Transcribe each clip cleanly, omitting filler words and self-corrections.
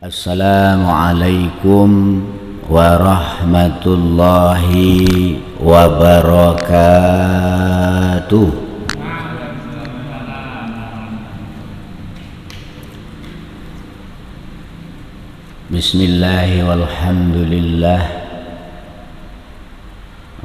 Assalamualaikum warahmatullahi wabarakatuh. Bismillahi walhamdulillah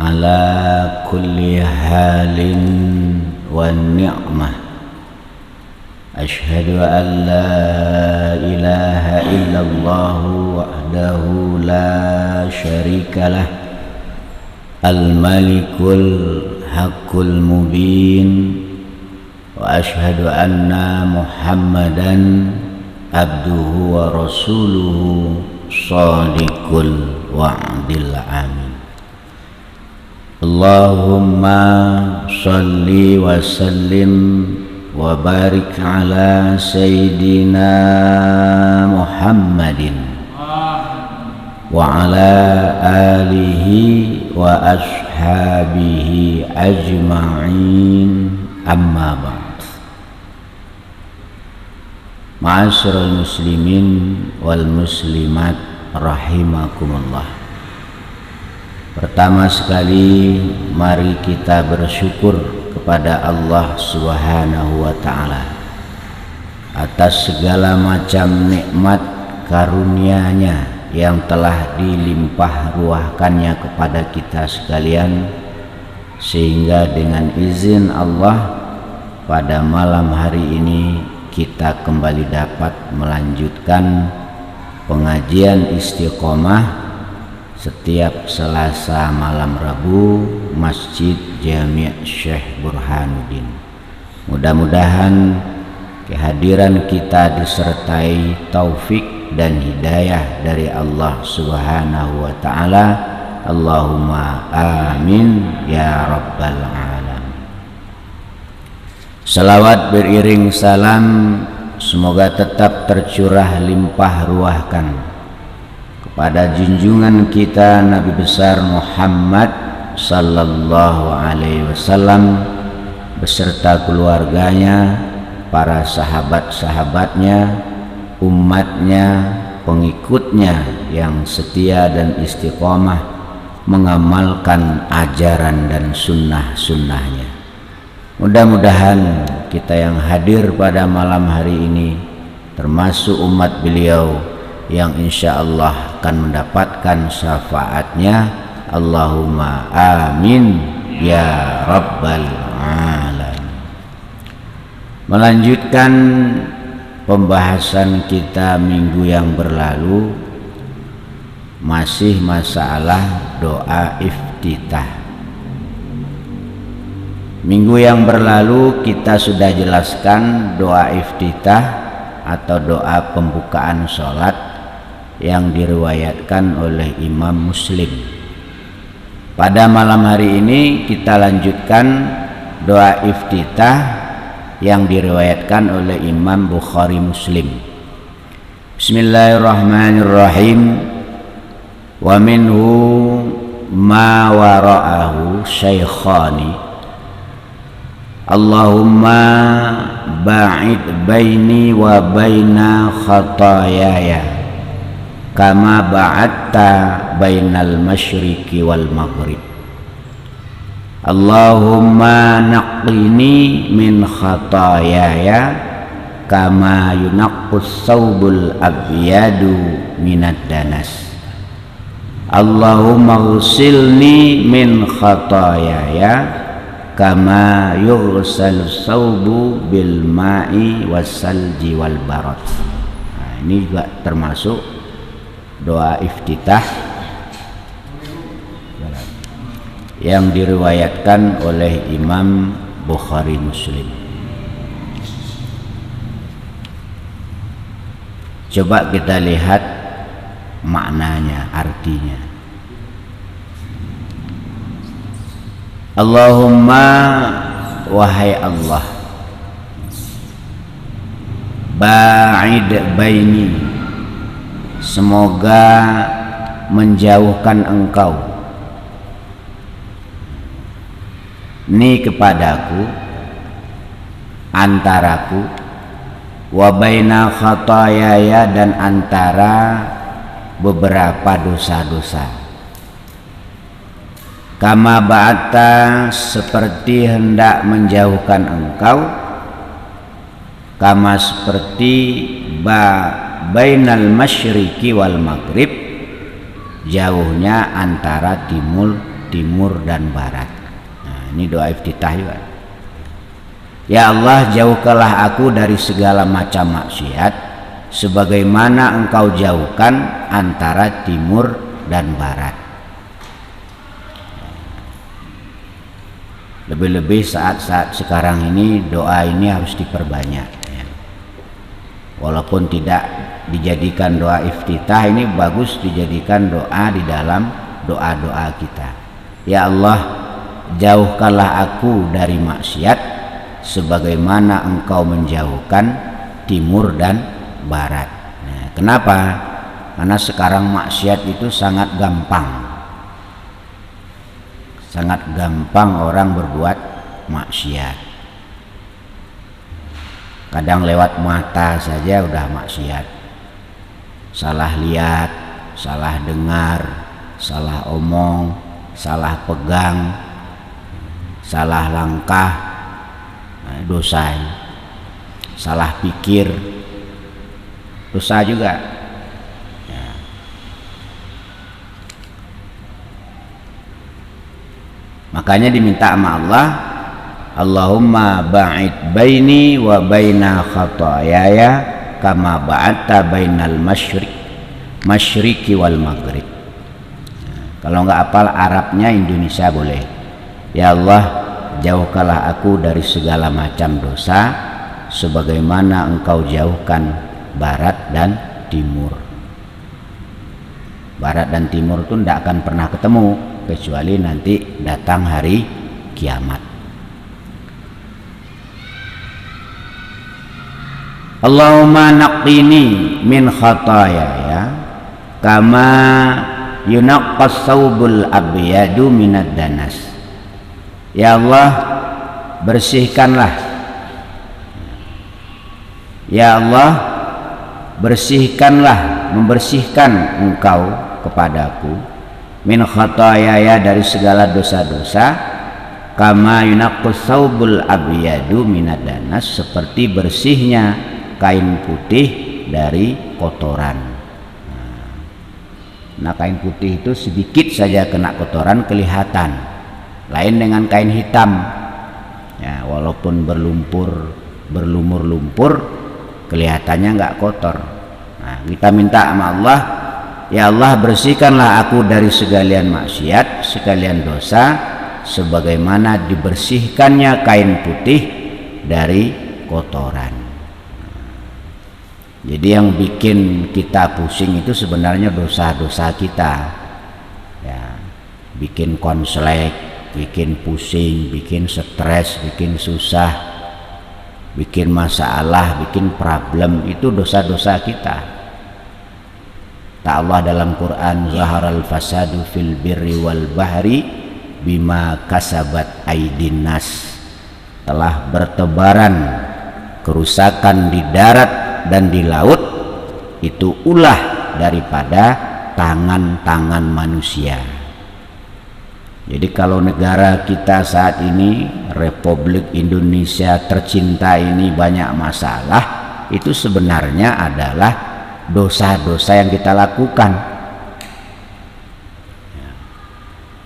ala kulli halin wa ni'mah. Ashhadu an la ilaha illallah wahdahu la syarika lah, al-malikul haqqul mubin, wa ashhadu anna muhammadan abduhu wa rasuluhu shadiqul wa'dil amin. Allahumma salli wa sallim wa barik ala sayyidina Muhammadin wa ala alihi wa ashabihi ajma'in, amma ba'd. Ma'asyiral muslimin wal muslimat rahimakumullah. Pertama sekali mari kita bersyukur kepada Allah Subhanahu wa ta'ala atas segala macam nikmat karunia-Nya yang telah dilimpah ruahkannya kepada kita sekalian, sehingga dengan izin Allah pada malam hari ini kita kembali dapat melanjutkan pengajian istiqomah setiap Selasa malam Rabu Masjid Jami' Syekh Burhanuddin. Mudah-mudahan kehadiran kita disertai taufik dan hidayah dari Allah Subhanahu wa ta'ala. Allahumma amin ya rabbal alamin. Salawat beriring salam semoga tetap tercurah limpah ruahkan pada junjungan kita Nabi besar Muhammad sallallahu alaihi wasallam beserta keluarganya, para sahabat-sahabatnya, umatnya, pengikutnya yang setia dan istiqomah mengamalkan ajaran dan sunnah-sunnahnya. Mudah-mudahan kita yang hadir pada malam hari ini termasuk umat beliau yang insya Allah akan mendapatkan syafaatnya. Allahumma amin ya rabbal alamin. Melanjutkan pembahasan kita minggu yang berlalu, masih masalah doa iftitah. Minggu yang berlalu kita sudah jelaskan doa iftitah atau doa pembukaan sholat yang diriwayatkan oleh Imam Muslim. Pada malam hari ini kita lanjutkan doa iftitah yang diriwayatkan oleh Imam Bukhari Muslim. Bismillahirrahmanirrahim. Wa minhu ma wara'ahu syaikhani. Allahumma ba'id baini wa baina khatayaya kama ba'atta bainal masyriqi wal maghrib. Allahumma naqqini min khatayaya kama yunaqqus thawbul abyadu minad danas. Allahumma ghsilni min khatayaya kama yughsalu thawbu bil ma'i wassalji wal barad. Nah, ini juga termasuk doa iftitah yang diriwayatkan oleh Imam Bukhari Muslim. Coba kita lihat maknanya, artinya. Allahumma, wahai Allah, ba'id baini, semoga menjauhkan engkau ni kepadaku, antaraku wa baina khatayaya, dan antara beberapa dosa-dosa. Kama ba'ata, seperti hendak menjauhkan engkau, kama seperti bainal masyriqi wal maghrib, jauhnya antara timur dan barat. Nah, ini doa iftitah juga. Ya Allah, jauhkanlah aku dari segala macam maksiat, sebagaimana engkau jauhkan antara timur dan barat. Lebih-lebih saat-saat sekarang ini doa ini harus diperbanyak ya. Walaupun tidak dijadikan doa iftitah, ini bagus dijadikan doa di dalam doa-doa kita. Ya Allah, jauhkanlah aku dari maksiat sebagaimana engkau menjauhkan timur dan barat. Nah, kenapa? Karena sekarang maksiat itu sangat gampang. Sangat gampang orang berbuat maksiat. Kadang lewat mata saja udah maksiat. Salah lihat, salah dengar, salah omong, salah pegang, salah langkah, dosa. Salah pikir, dosa juga. Makanya diminta sama Allah, Allahumma ba'id baini wa baina khatayaya kama ba'atta bainal masyriqi wal maghrib. Kalau nggak hafal Arabnya Indonesia boleh. Ya Allah, jauhkanlah aku dari segala macam dosa sebagaimana engkau jauhkan barat dan timur. Barat dan timur itu tidak akan pernah ketemu kecuali nanti datang hari kiamat. Allahumma naqqini min khatayaya kama yunaqqas thawbul abyadu minad danas. Ya Allah, bersihkanlah. Ya Allah, bersihkanlah, membersihkan engkau kepadaku min khatayaya, dari segala dosa-dosa, kama yunaqqas thawbul abyadu minad danas, seperti bersihnya kain putih dari kotoran. Nah, kain putih itu sedikit saja kena kotoran kelihatan, lain dengan kain hitam ya, walaupun berlumur-lumpur kelihatannya nggak kotor. Nah, kita minta sama Allah, ya Allah, bersihkanlah aku dari segalian maksiat, sekalian dosa, sebagaimana dibersihkannya kain putih dari kotoran. Jadi yang bikin kita pusing itu sebenarnya dosa-dosa kita ya, bikin konslek, bikin pusing, bikin stres, bikin susah, bikin masalah, bikin problem, itu dosa-dosa kita. Ta Allah dalam Quran, zaharal fasadu fil birri wal bahri bima kasabat aydin nas, telah bertebaran kerusakan di darat dan di laut, itu ulah daripada tangan-tangan manusia. Jadi kalau negara kita saat ini, Republik Indonesia tercinta ini banyak masalah, itu sebenarnya adalah dosa-dosa yang kita lakukan.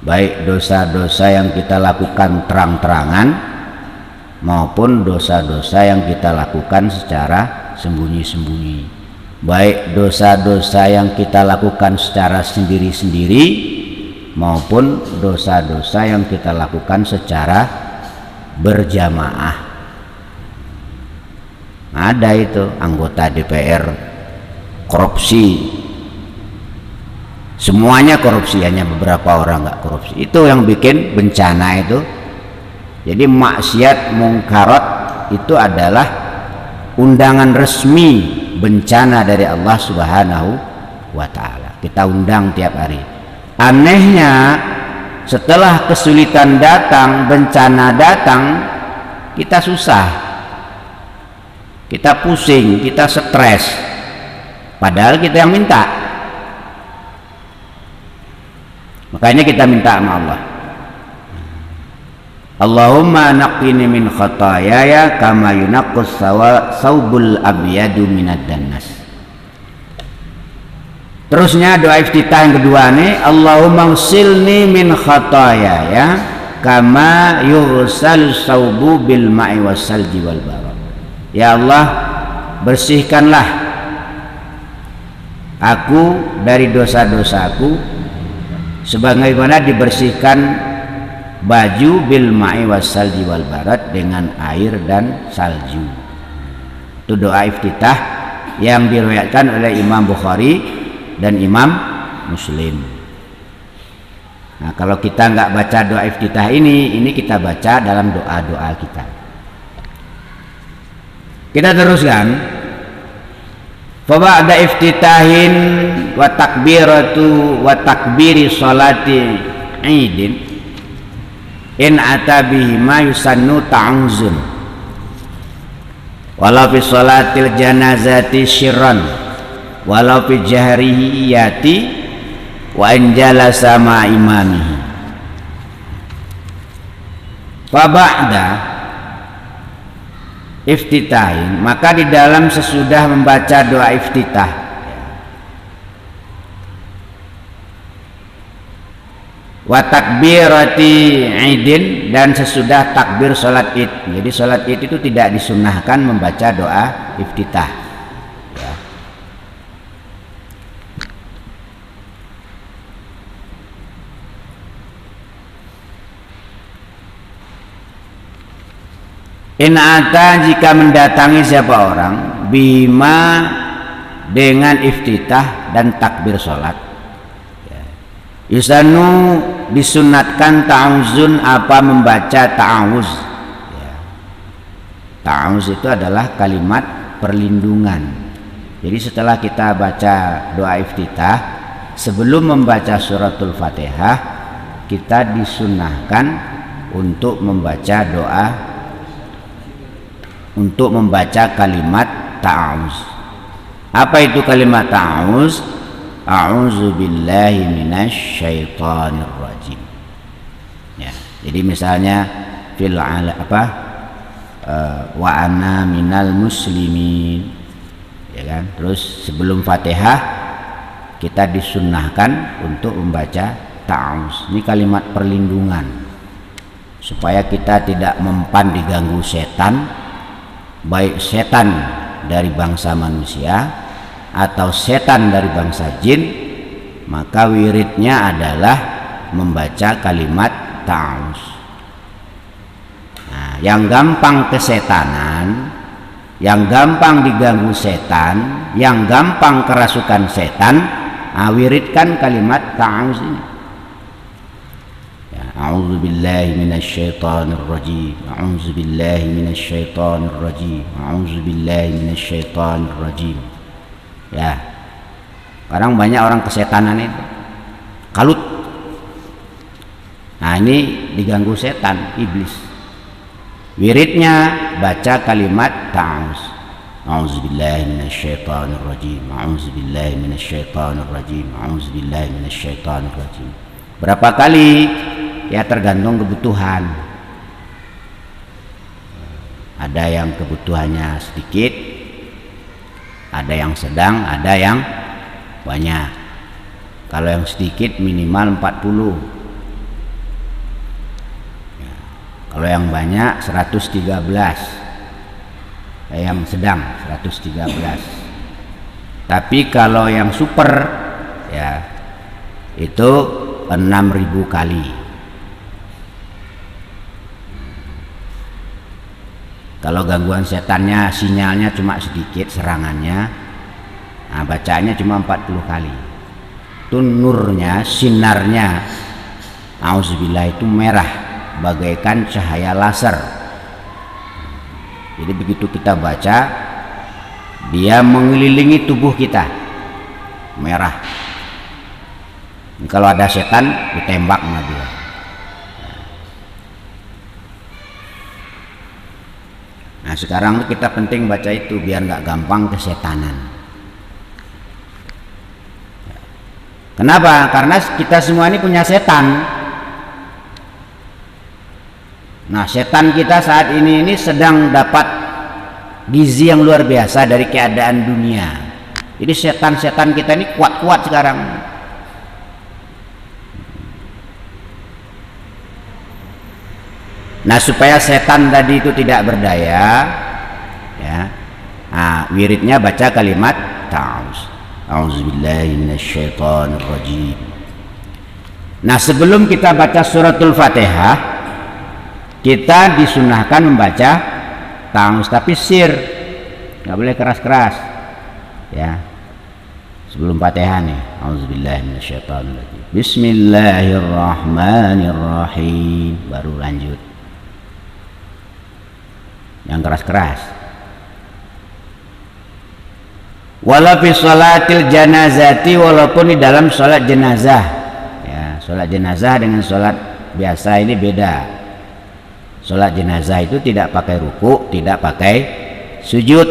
Baik dosa-dosa yang kita lakukan terang-terangan maupun dosa-dosa yang kita lakukan secara sembunyi-sembunyi. Baik dosa-dosa yang kita lakukan secara sendiri-sendiri maupun dosa-dosa yang kita lakukan secara berjamaah. Ada itu anggota DPR korupsi, semuanya korupsi, hanya beberapa orang nggak korupsi. Itu yang bikin bencana itu. Jadi maksiat mungkarat itu adalah undangan resmi bencana dari Allah Subhanahu wa ta'ala. Kita undang tiap hari. Anehnya, setelah kesulitan datang, bencana datang, kita susah. kita pusing, kita stres, padahal kita yang minta. Makanya kita minta sama Allah, Allahumma naqqini min khataayaya kama yunaqqas saubul abyadu minad dannas. Terusnya doa iftitah yang kedua nih, Allahumma ghsilni min khataayaya kama yughsal saubu bil ma'i wassalji wal barad. Ya Allah, bersihkanlah aku dari dosa-dosaku sebagaimana dibersihkan baju bil ma'i wassalji wal barad, dengan air dan salju. Itu doa iftitah yang diriwayatkan oleh Imam Bukhari dan Imam Muslim. Nah, kalau kita nggak baca doa iftitah ini kita baca dalam doa-doa kita. Kita teruskan. Fa ba'da iftitahin wa takbiratu wa takbiri sholati idin in atabihi ma yusannu ta'awuzun walau fi sholatil janazati syirran walau fi jahriyati wa in jalasa ma imamihi. Fa ba'da iftitahin, maka di dalam sesudah membaca doa iftitah wa takbirati idin, dan sesudah takbir sholat id. Jadi sholat id itu tidak disunnahkan membaca doa iftitah ya. In ata, jika mendatangi siapa orang, bima, dengan iftitah dan takbir sholat, yusanu, disunatkan ta'awuzun, apa membaca ta'awuz ya. Ta'awuz itu adalah kalimat perlindungan. Jadi setelah kita baca doa iftitah, sebelum membaca suratul Fatihah, kita disunahkan untuk membaca doa, untuk membaca kalimat ta'awuz. Apa itu kalimat ta'awuz? A'udzu billahi minasyaitonir rajim. Ya, jadi misalnya fil ala apa? Wa ana minal muslimin. Ya kan? Terus sebelum Fatihah kita disunnahkan untuk membaca ta'awuz. Ini kalimat perlindungan supaya kita tidak mempan diganggu setan, baik setan dari bangsa manusia atau setan dari bangsa jin. Maka wiridnya adalah membaca kalimat ta'awuz. Nah, yang gampang kesetanan, yang gampang diganggu setan, yang gampang kerasukan setan, wiridkan kalimat ta'awuz ini. A'udzu billahi minasyaitonir rajim. A'udzu billahi minasyaitonir rajim. A'udzu billahi minasyaitonir rajim. Ya. Sekarang banyak orang kesetanan itu. Kalut. Nah, ini diganggu setan, iblis. Wiridnya baca kalimat ta'awuz. A'udzu billahi minasyaitonir rajim. A'udzu billahi minasyaitonir rajim. A'udzu billahi minasyaitonir rajim. Berapa kali? Ya tergantung kebutuhan. Ada yang kebutuhannya sedikit, ada yang sedang, ada yang banyak. Kalau yang sedikit minimal 40 ya. Kalau yang banyak 113, yang sedang 113. Tapi kalau yang super ya itu 6.000 kali. Kalau gangguan setannya sinyalnya cuma sedikit serangannya, nah bacaannya cuma 40 kali. Itu nurnya, sinarnya, auzubillah, itu merah bagaikan cahaya laser. Jadi begitu kita baca, dia mengelilingi tubuh kita, merah. Kalau ada setan ditembak sama dia. Nah sekarang kita penting baca itu biar nggak gampang kesetanan. Kenapa? Karena kita semua ini punya setan. Nah setan kita saat ini sedang dapat gizi yang luar biasa dari keadaan dunia. Jadi setan-setan kita ini kuat-kuat sekarang. Nah supaya setan tadi itu tidak berdaya, ya, nah, wiridnya baca kalimat ta'awuz. A'udzubillahi minasyaitonirrajim. Nah sebelum kita baca suratul Fatihah, kita disunahkan membaca ta'awuz tapi sir, nggak boleh keras-keras, ya. Sebelum Fatihah nih, A'udzubillahi minasyaitonirrajim. Bismillahirrahmanirrahim. Baru lanjut. Yang keras-keras. Wala fi sholatil janazati, walaupun di dalam sholat jenazah, ya, sholat jenazah dengan sholat biasa ini beda. Sholat jenazah itu tidak pakai ruku, tidak pakai sujud.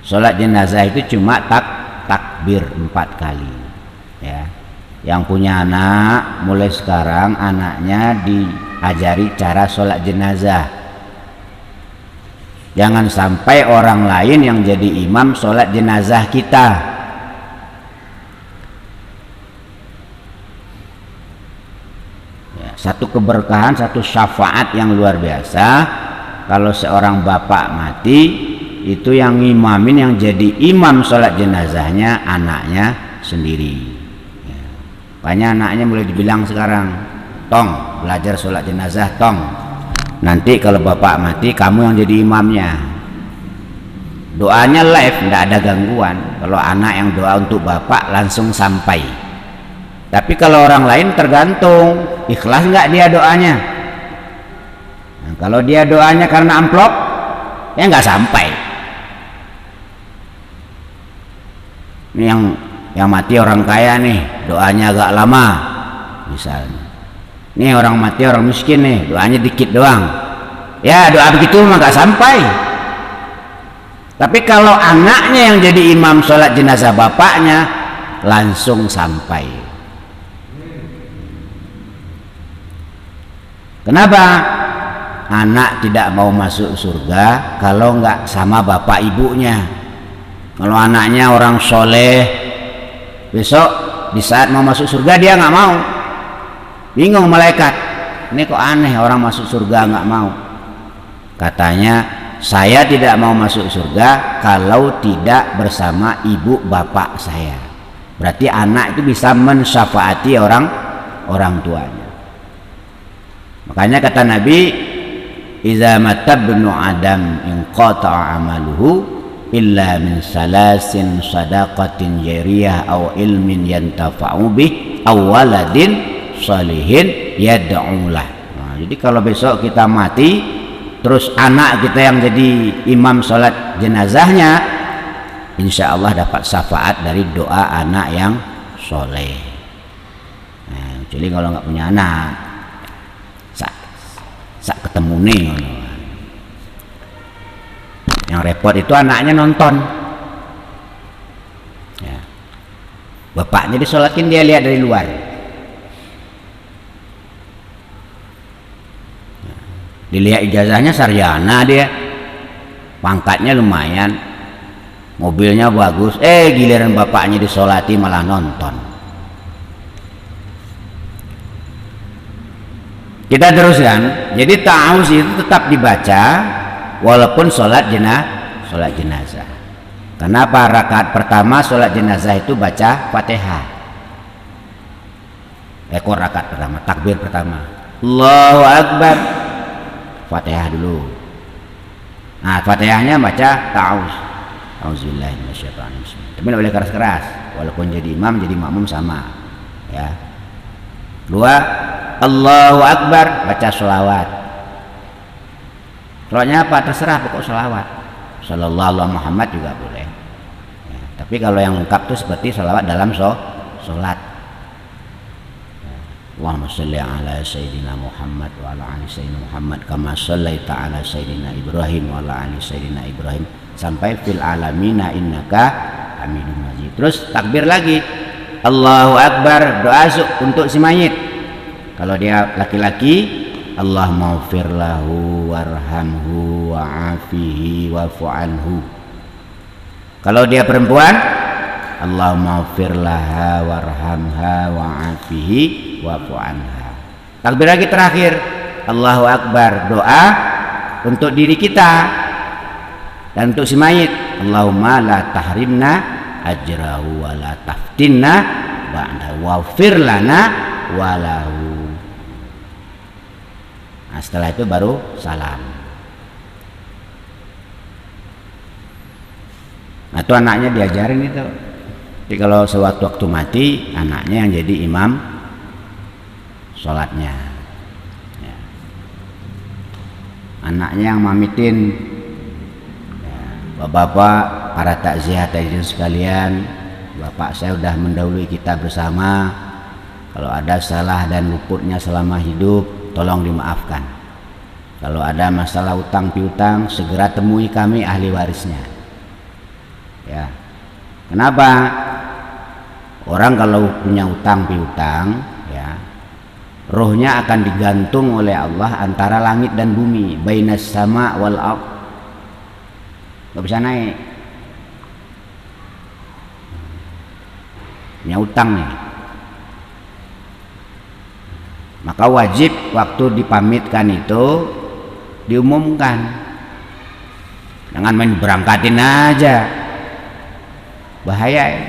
Sholat jenazah itu cuma takbir 4 kali, ya. Yang punya anak mulai sekarang anaknya diajari cara sholat jenazah. Jangan sampai orang lain yang jadi imam sholat jenazah kita. Ya, satu keberkahan, satu syafaat yang luar biasa. Kalau seorang bapak mati, itu yang imamin, yang jadi imam sholat jenazahnya anaknya sendiri. Banyak anaknya mulai dibilang sekarang, tong belajar sholat jenazah, tong. Nanti kalau bapak mati kamu yang jadi imamnya. Doanya live, tidak ada gangguan. Kalau anak yang doa untuk bapak langsung sampai. Tapi kalau orang lain tergantung ikhlas nggak dia doanya. Nah, kalau dia doanya karena amplop, ya nggak sampai. Ini yang mati orang kaya nih, doanya agak lama misalnya. Nih orang mati orang miskin nih, doanya dikit doang. Ya doa begitu mah gak sampai. Tapi kalau anaknya yang jadi imam sholat jenazah bapaknya, langsung sampai. Kenapa? Anak tidak mau masuk surga kalau nggak sama bapak ibunya. Kalau anaknya orang soleh, besok di saat mau masuk surga dia nggak mau, bingung malaikat, ini kok aneh orang masuk surga nggak mau. Katanya saya tidak mau masuk surga kalau tidak bersama ibu bapak saya. Berarti anak itu bisa mensyafaati orang tuanya. Makanya kata Nabi, iza matabnu adam inqata'a amaluhu illa min salasin sadaqatin jariyah aw ilmin yantafa'u bih aw waladin shalihin yad'ulah. Nah, jadi kalau besok kita mati terus anak kita yang jadi imam sholat jenazahnya, insya Allah dapat syafaat dari doa anak yang soleh. Nah, kecuali kalau nggak punya anak, sak ketemu nih. Yang repot itu anaknya nonton, ya. Bapaknya disolatin dia lihat dari luar, ya. Dilihat ijazahnya sarjana, dia pangkatnya lumayan, mobilnya bagus, giliran bapaknya disolati malah nonton. Kita teruskan. Jadi ta'awuz itu tetap dibaca walaupun sholat jenazah. Kenapa? Rakaat pertama sholat jenazah itu baca Fatihah. Ekor rakaat pertama, takbir pertama, Allahu Akbar, Fatihah dulu. Nah, Fatihahnya baca ta'awuz. Auzubillahi minasyaitonirrajim. Tapi tidak boleh keras-keras. Walaupun jadi imam, jadi makmum sama. Ya. Dua, Allahu Akbar, baca sholawat. Sholawatnya apa? Terserah, pokok sholawat. Sallallahu alaihi Muhammad juga boleh. Ya, tapi kalau yang lengkap itu seperti sholawat dalam sholat. Ya. Allahumma shalli ala sayyidina Muhammad wa ala ali sayyidina Muhammad kama shallaita ala sayyidina Ibrahim wa ala ali sayyidina Ibrahim sampai fil alamina innaka Hamidum Majid. Terus takbir lagi, Allahu Akbar, doa untuk si mayit. Kalau dia laki-laki, Allahumma ighfir lahu warhamhu wa'afihi wa'fu anhu. Kalau dia perempuan, Allahumma ighfir laha warhamha wa'afihi wa'fu anha. Takbir lagi terakhir, Allahu Akbar, doa untuk diri kita dan untuk si mayit. Allahumma la tahrimna ajrahu wa la taftinna ba'da waghfir lana walahu. Nah, setelah itu baru salam. Nah, itu anaknya diajarin itu. Jadi kalau sewaktu-waktu mati, anaknya yang jadi imam sholatnya. Ya. Anaknya yang mamitin. Ya. Bapak-bapak, para takziah tajin sekalian, bapak saya sudah mendahului kita bersama. Kalau ada salah dan luputnya selama hidup, tolong dimaafkan. Kalau ada masalah utang piutang, segera temui kami ahli warisnya. Ya. Kenapa? Orang kalau punya utang piutang, ya, rohnya akan digantung oleh Allah antara langit dan bumi, bainas sama wal ard. Gak bisa naik. Punya utang nih. Maka wajib waktu dipamitkan itu diumumkan. Jangan main berangkatin aja. Bahaya ya.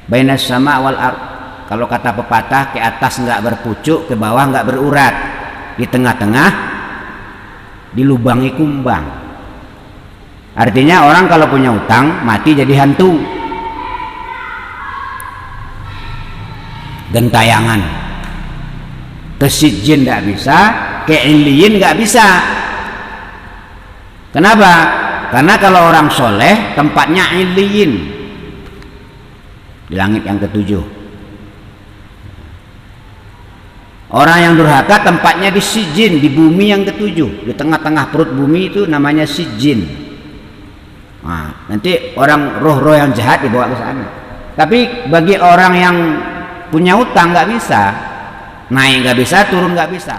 Bainas sama wal ard. Kalau kata pepatah, ke atas nggak berpucuk, ke bawah nggak berurat, di tengah-tengah dilubangi kumbang. Artinya orang kalau punya utang mati jadi hantu, gentayangan. Ke sijin nggak bisa, ke iliyin nggak bisa. Kenapa? Karena kalau orang soleh tempatnya iliyin, di langit yang ketujuh. Orang yang durhaka tempatnya di sijin, di bumi yang ketujuh, di tengah-tengah perut bumi itu namanya sijin. Nah, nanti orang roh-roh yang jahat dibawa ke sana. Tapi bagi orang yang punya utang nggak bisa, naik nggak bisa, turun nggak bisa.